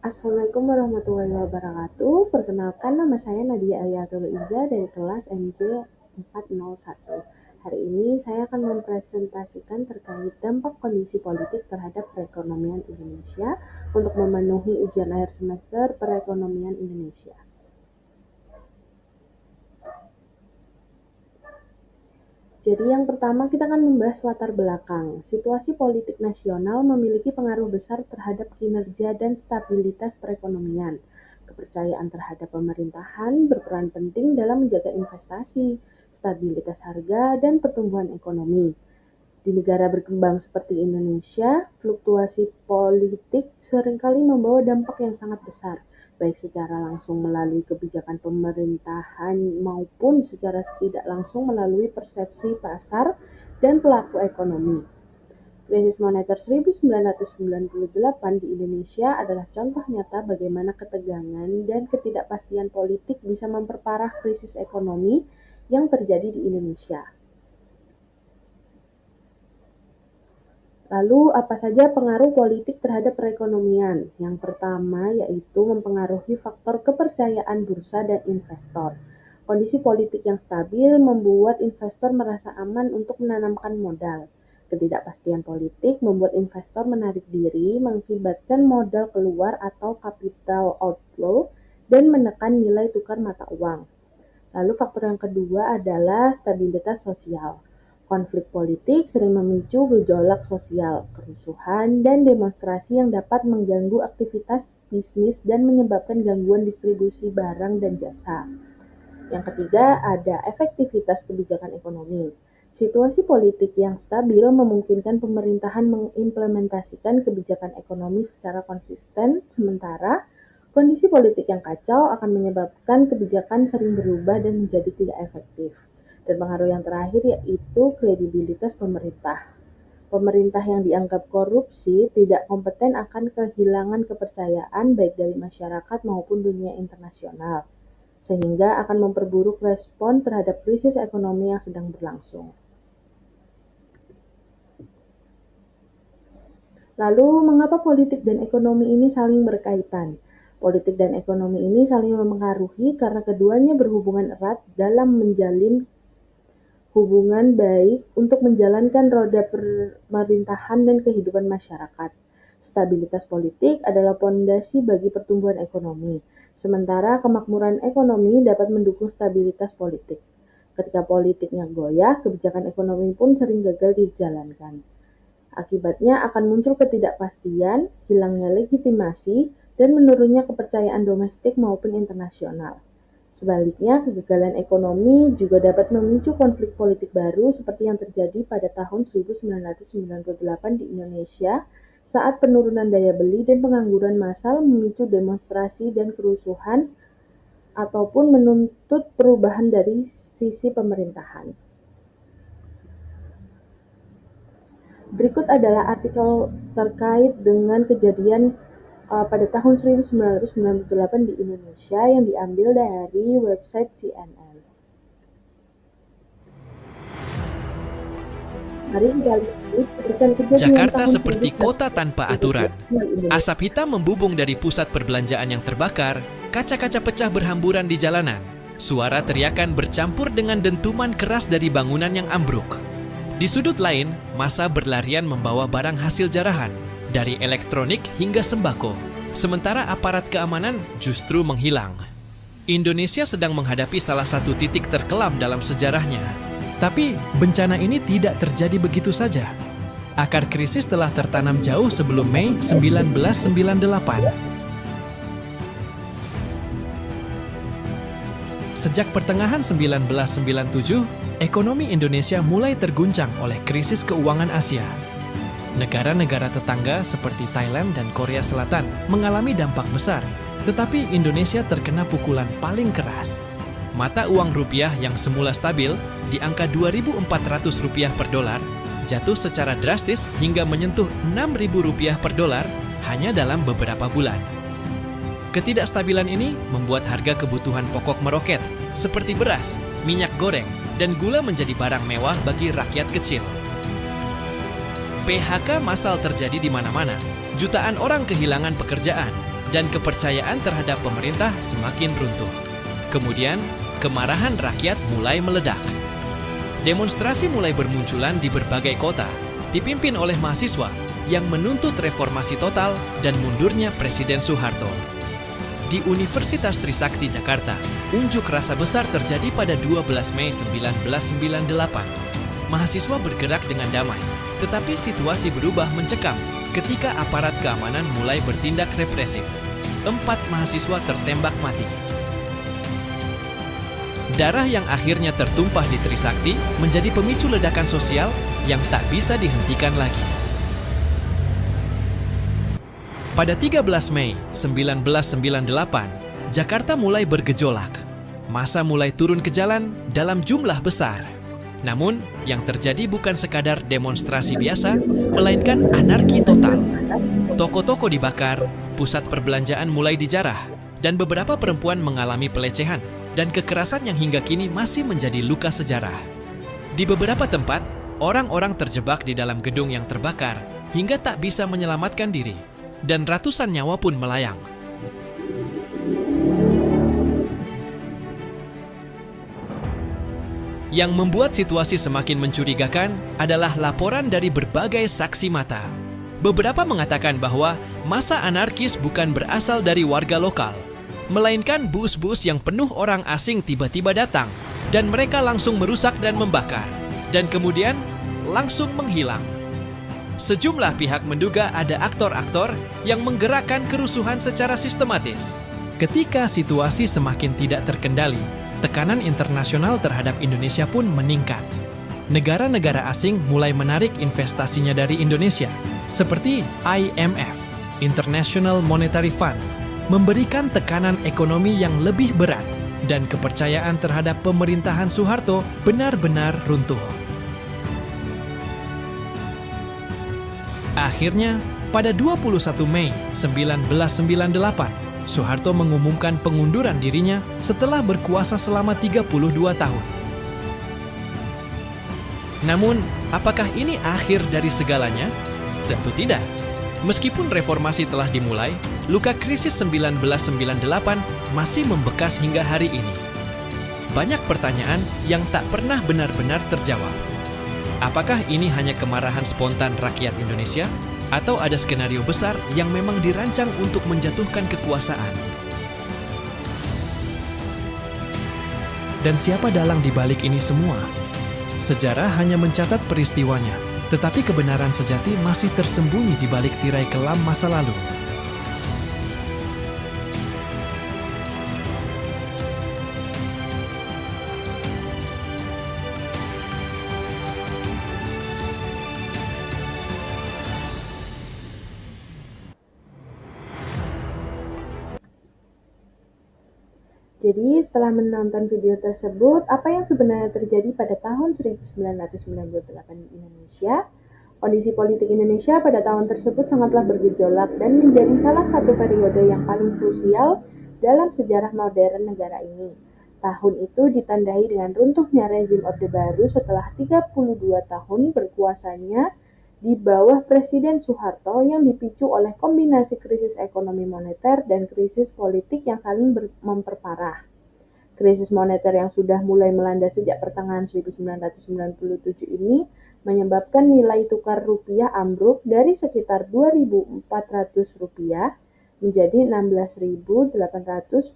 Assalamualaikum warahmatullahi wabarakatuh. Perkenalkan, nama saya Nadia Aliatul Iza dari kelas MJ 401. Hari ini saya akan mempresentasikan terkait dampak kondisi politik terhadap perekonomian Indonesia untuk memenuhi ujian akhir semester perekonomian Indonesia. Jadi yang pertama kita akan membahas latar belakang. Situasi politik nasional memiliki pengaruh besar terhadap kinerja dan stabilitas perekonomian. Kepercayaan terhadap pemerintahan berperan penting dalam menjaga investasi, stabilitas harga, dan pertumbuhan ekonomi. Di negara berkembang seperti Indonesia, fluktuasi politik seringkali membawa dampak yang sangat besar, baik secara langsung melalui kebijakan pemerintahan maupun secara tidak langsung melalui persepsi pasar dan pelaku ekonomi. Krisis moneter 1998 di Indonesia adalah contoh nyata bagaimana ketegangan dan ketidakpastian politik bisa memperparah krisis ekonomi yang terjadi di Indonesia. Lalu, apa saja pengaruh politik terhadap perekonomian? Yang pertama yaitu mempengaruhi faktor kepercayaan bursa dan investor. Kondisi politik yang stabil membuat investor merasa aman untuk menanamkan modal. Ketidakpastian politik membuat investor menarik diri, mengakibatkan modal keluar atau capital outflow, dan menekan nilai tukar mata uang. Lalu faktor yang kedua adalah stabilitas sosial. Konflik politik sering memicu gejolak sosial, kerusuhan, dan demonstrasi yang dapat mengganggu aktivitas bisnis dan menyebabkan gangguan distribusi barang dan jasa. Yang ketiga, ada efektivitas kebijakan ekonomi. Situasi politik yang stabil memungkinkan pemerintahan mengimplementasikan kebijakan ekonomi secara konsisten, sementara kondisi politik yang kacau akan menyebabkan kebijakan sering berubah dan menjadi tidak efektif. Dan pengaruh yang terakhir yaitu kredibilitas pemerintah. Pemerintah yang dianggap korupsi tidak kompeten akan kehilangan kepercayaan baik dari masyarakat maupun dunia internasional, sehingga akan memperburuk respon terhadap krisis ekonomi yang sedang berlangsung. Lalu, mengapa politik dan ekonomi ini saling berkaitan? Politik dan ekonomi ini saling mempengaruhi karena keduanya berhubungan erat dalam menjalin hubungan baik untuk menjalankan roda pemerintahan dan kehidupan masyarakat. Stabilitas politik adalah pondasi bagi pertumbuhan ekonomi, sementara kemakmuran ekonomi dapat mendukung stabilitas politik. Ketika politiknya goyah, kebijakan ekonomi pun sering gagal dijalankan. Akibatnya akan muncul ketidakpastian, hilangnya legitimasi, dan menurunnya kepercayaan domestik maupun internasional. Sebaliknya, kegagalan ekonomi juga dapat memicu konflik politik baru seperti yang terjadi pada tahun 1998 di Indonesia saat penurunan daya beli dan pengangguran massal memicu demonstrasi dan kerusuhan ataupun menuntut perubahan dari sisi pemerintahan. Berikut adalah artikel terkait dengan kejadian pada tahun 1998 di Indonesia yang diambil dari website CNN. Mari kita lihat kejadian Jakarta tahun seperti kota tanpa aturan. 1998. Asap hitam membubung dari pusat perbelanjaan yang terbakar, kaca-kaca pecah berhamburan di jalanan. Suara teriakan bercampur dengan dentuman keras dari bangunan yang ambruk. Di sudut lain, massa berlarian membawa barang hasil jarahan, dari elektronik hingga sembako. Sementara aparat keamanan justru menghilang. Indonesia sedang menghadapi salah satu titik terkelam dalam sejarahnya. Tapi bencana ini tidak terjadi begitu saja. Akar krisis telah tertanam jauh sebelum Mei 1998. Sejak pertengahan 1997, ekonomi Indonesia mulai terguncang oleh krisis keuangan Asia. Negara-negara tetangga seperti Thailand dan Korea Selatan mengalami dampak besar, tetapi Indonesia terkena pukulan paling keras. Mata uang rupiah yang semula stabil di angka Rp2.400 per dolar jatuh secara drastis hingga menyentuh Rp6.000 per dolar hanya dalam beberapa bulan. Ketidakstabilan ini membuat harga kebutuhan pokok meroket, seperti beras, minyak goreng, dan gula menjadi barang mewah bagi rakyat kecil. PHK massal terjadi di mana-mana. Jutaan orang kehilangan pekerjaan. dan kepercayaan terhadap pemerintah semakin runtuh. Kemudian, kemarahan rakyat mulai meledak. Demonstrasi mulai bermunculan di berbagai kota, dipimpin oleh mahasiswa yang menuntut reformasi total dan mundurnya Presiden Soeharto. Di Universitas Trisakti Jakarta, unjuk rasa besar terjadi pada 12 Mei 1998. Mahasiswa bergerak dengan damai, tetapi situasi berubah mencekam ketika aparat keamanan mulai bertindak represif. 4 mahasiswa tertembak mati. Darah yang akhirnya tertumpah di Trisakti menjadi pemicu ledakan sosial yang tak bisa dihentikan lagi. Pada 13 Mei 1998, Jakarta mulai bergejolak. Massa mulai turun ke jalan dalam jumlah besar. Namun, yang terjadi bukan sekadar demonstrasi biasa, melainkan anarki total. Toko-toko dibakar, pusat perbelanjaan mulai dijarah, dan beberapa perempuan mengalami pelecehan dan kekerasan yang hingga kini masih menjadi luka sejarah. Di beberapa tempat, orang-orang terjebak di dalam gedung yang terbakar hingga tak bisa menyelamatkan diri, dan ratusan nyawa pun melayang. Yang membuat situasi semakin mencurigakan adalah laporan dari berbagai saksi mata. Beberapa mengatakan bahwa massa anarkis bukan berasal dari warga lokal, melainkan bus-bus yang penuh orang asing tiba-tiba datang, dan mereka langsung merusak dan membakar, dan kemudian langsung menghilang. Sejumlah pihak menduga ada aktor-aktor yang menggerakkan kerusuhan secara sistematis. Ketika situasi semakin tidak terkendali, tekanan internasional terhadap Indonesia pun meningkat. Negara-negara asing mulai menarik investasinya dari Indonesia, seperti IMF, International Monetary Fund, memberikan tekanan ekonomi yang lebih berat, dan kepercayaan terhadap pemerintahan Soeharto benar-benar runtuh. Akhirnya, pada 21 Mei 1998, Soeharto mengumumkan pengunduran dirinya setelah berkuasa selama 32 tahun. Namun, apakah ini akhir dari segalanya? Tentu tidak. Meskipun reformasi telah dimulai, luka krisis 1998 masih membekas hingga hari ini. Banyak pertanyaan yang tak pernah benar-benar terjawab. Apakah ini hanya kemarahan spontan rakyat Indonesia? Atau ada skenario besar yang memang dirancang untuk menjatuhkan kekuasaan? Dan siapa dalang di balik ini semua? Sejarah hanya mencatat peristiwanya, tetapi kebenaran sejati masih tersembunyi di balik tirai kelam masa lalu. Jadi, setelah menonton video tersebut, apa yang sebenarnya terjadi pada tahun 1998 di Indonesia? Kondisi politik Indonesia pada tahun tersebut sangatlah bergejolak dan menjadi salah satu periode yang paling krusial dalam sejarah modern negara ini. Tahun itu ditandai dengan runtuhnya rezim Orde Baru setelah 32 tahun berkuasanya di bawah Presiden Soeharto yang dipicu oleh kombinasi krisis ekonomi moneter dan krisis politik yang saling memperparah. Krisis moneter yang sudah mulai melanda sejak pertengahan 1997 ini menyebabkan nilai tukar rupiah ambruk dari sekitar 2.400 rupiah menjadi 16.800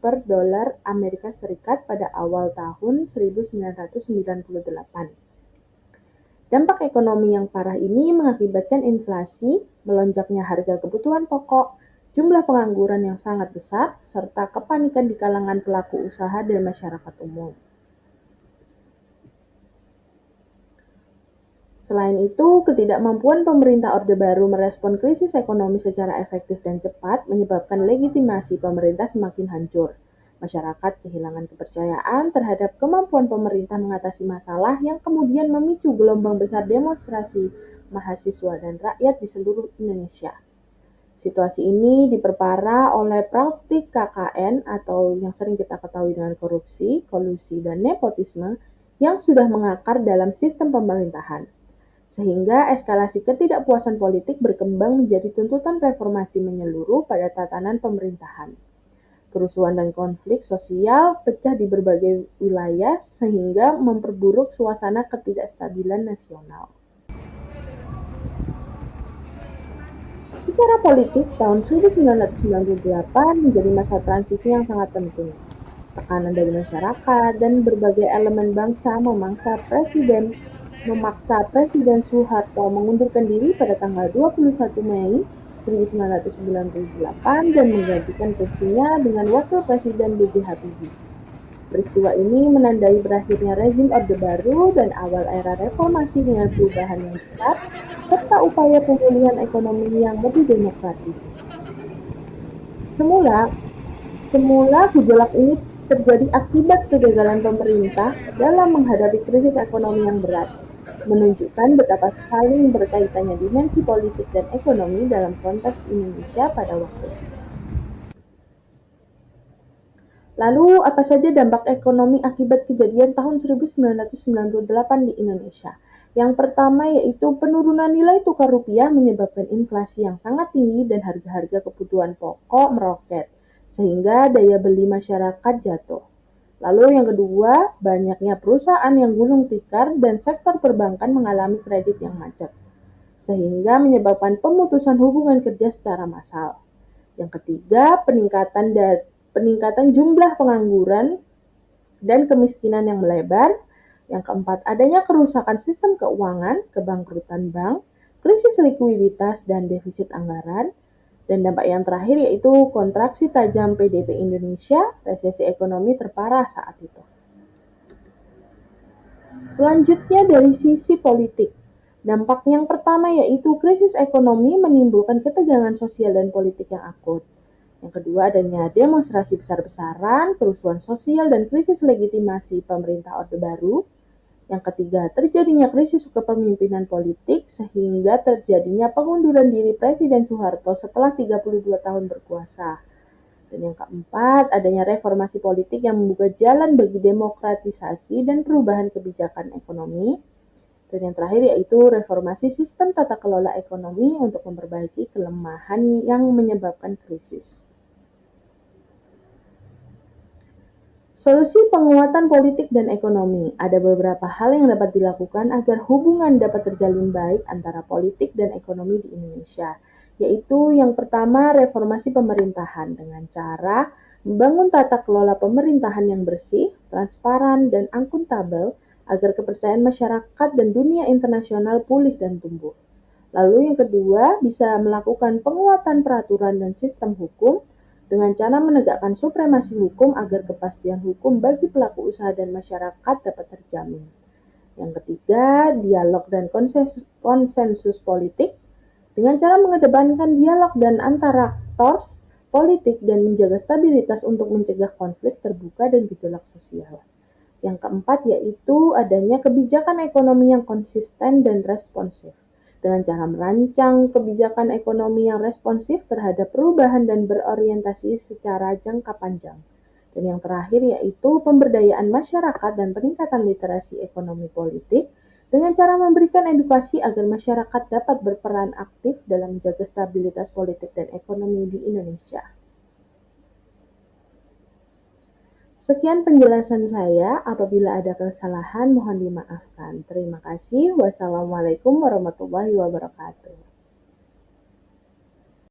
per dolar Amerika Serikat pada awal tahun 1998. Dampak ekonomi yang parah ini mengakibatkan inflasi, melonjaknya harga kebutuhan pokok, jumlah pengangguran yang sangat besar, serta kepanikan di kalangan pelaku usaha dan masyarakat umum. Selain itu, ketidakmampuan pemerintah Orde Baru merespon krisis ekonomi secara efektif dan cepat menyebabkan legitimasi pemerintah semakin hancur. Masyarakat kehilangan kepercayaan terhadap kemampuan pemerintah mengatasi masalah yang kemudian memicu gelombang besar demonstrasi mahasiswa dan rakyat di seluruh Indonesia. Situasi ini diperparah oleh praktik KKN atau yang sering kita ketahui dengan korupsi, kolusi, dan nepotisme yang sudah mengakar dalam sistem pemerintahan. sehingga eskalasi ketidakpuasan politik berkembang menjadi tuntutan reformasi menyeluruh pada tatanan pemerintahan. Kerusuhan dan konflik sosial pecah di berbagai wilayah sehingga memperburuk suasana ketidakstabilan nasional. Secara politik, tahun 1998 menjadi masa transisi yang sangat penting. Tekanan dari masyarakat dan berbagai elemen bangsa memaksa Presiden Soeharto mengundurkan diri pada tanggal 21 Mei 1998 dan menggantikan kursinya dengan Wakil Presiden B.J. Habibie. Peristiwa ini menandai berakhirnya rezim Orde Baru dan awal era reformasi dengan perubahan yang besar serta upaya pemulihan ekonomi yang lebih demokratis. Semula, Semula gejolak ini terjadi akibat kegagalan pemerintah dalam menghadapi krisis ekonomi yang berat, menunjukkan betapa saling berkaitannya dimensi politik dan ekonomi dalam konteks Indonesia pada waktu itu. Lalu, apa saja dampak ekonomi akibat kejadian tahun 1998 di Indonesia? Yang pertama yaitu penurunan nilai tukar rupiah menyebabkan inflasi yang sangat tinggi dan harga-harga kebutuhan pokok meroket, sehingga daya beli masyarakat jatuh. Lalu yang kedua, banyaknya perusahaan yang gulung tikar dan sektor perbankan mengalami kredit yang macet, sehingga menyebabkan pemutusan hubungan kerja secara massal. Yang ketiga, peningkatan jumlah pengangguran dan kemiskinan yang melebar. Yang keempat, adanya kerusakan sistem keuangan, kebangkrutan bank, krisis likuiditas, dan defisit anggaran. Dan dampak yang terakhir yaitu kontraksi tajam PDB Indonesia, resesi ekonomi terparah saat itu. Selanjutnya dari sisi politik. Dampak yang pertama yaitu krisis ekonomi menimbulkan ketegangan sosial dan politik yang akut. Yang kedua adanya demonstrasi besar-besaran, kerusuhan sosial, dan krisis legitimasi pemerintah Orde Baru. Yang ketiga, terjadinya krisis kepemimpinan politik sehingga terjadinya pengunduran diri Presiden Soeharto setelah 32 tahun berkuasa. Dan yang keempat, adanya reformasi politik yang membuka jalan bagi demokratisasi dan perubahan kebijakan ekonomi. Dan yang terakhir yaitu reformasi sistem tata kelola ekonomi untuk memperbaiki kelemahan yang menyebabkan krisis. Solusi penguatan politik dan ekonomi. Ada beberapa hal yang dapat dilakukan agar hubungan dapat terjalin baik antara politik dan ekonomi di Indonesia, yaitu yang pertama reformasi pemerintahan dengan cara membangun tata kelola pemerintahan yang bersih, transparan, dan akuntabel agar kepercayaan masyarakat dan dunia internasional pulih dan tumbuh. Lalu yang kedua, bisa melakukan penguatan peraturan dan sistem hukum dengan cara menegakkan supremasi hukum agar kepastian hukum bagi pelaku usaha dan masyarakat dapat terjamin. Yang ketiga, dialog dan konsensus politik dengan cara mengedepankan dialog dan antara aktor politik dan menjaga stabilitas untuk mencegah konflik terbuka dan gejolak sosial. Yang keempat yaitu adanya kebijakan ekonomi yang konsisten dan responsif dengan cara merancang kebijakan ekonomi yang responsif terhadap perubahan dan berorientasi secara jangka panjang. Dan yang terakhir yaitu pemberdayaan masyarakat dan peningkatan literasi ekonomi politik dengan cara memberikan edukasi agar masyarakat dapat berperan aktif dalam menjaga stabilitas politik dan ekonomi di Indonesia. Sekian penjelasan saya, apabila ada kesalahan mohon dimaafkan. Terima kasih. Wassalamualaikum warahmatullahi wabarakatuh.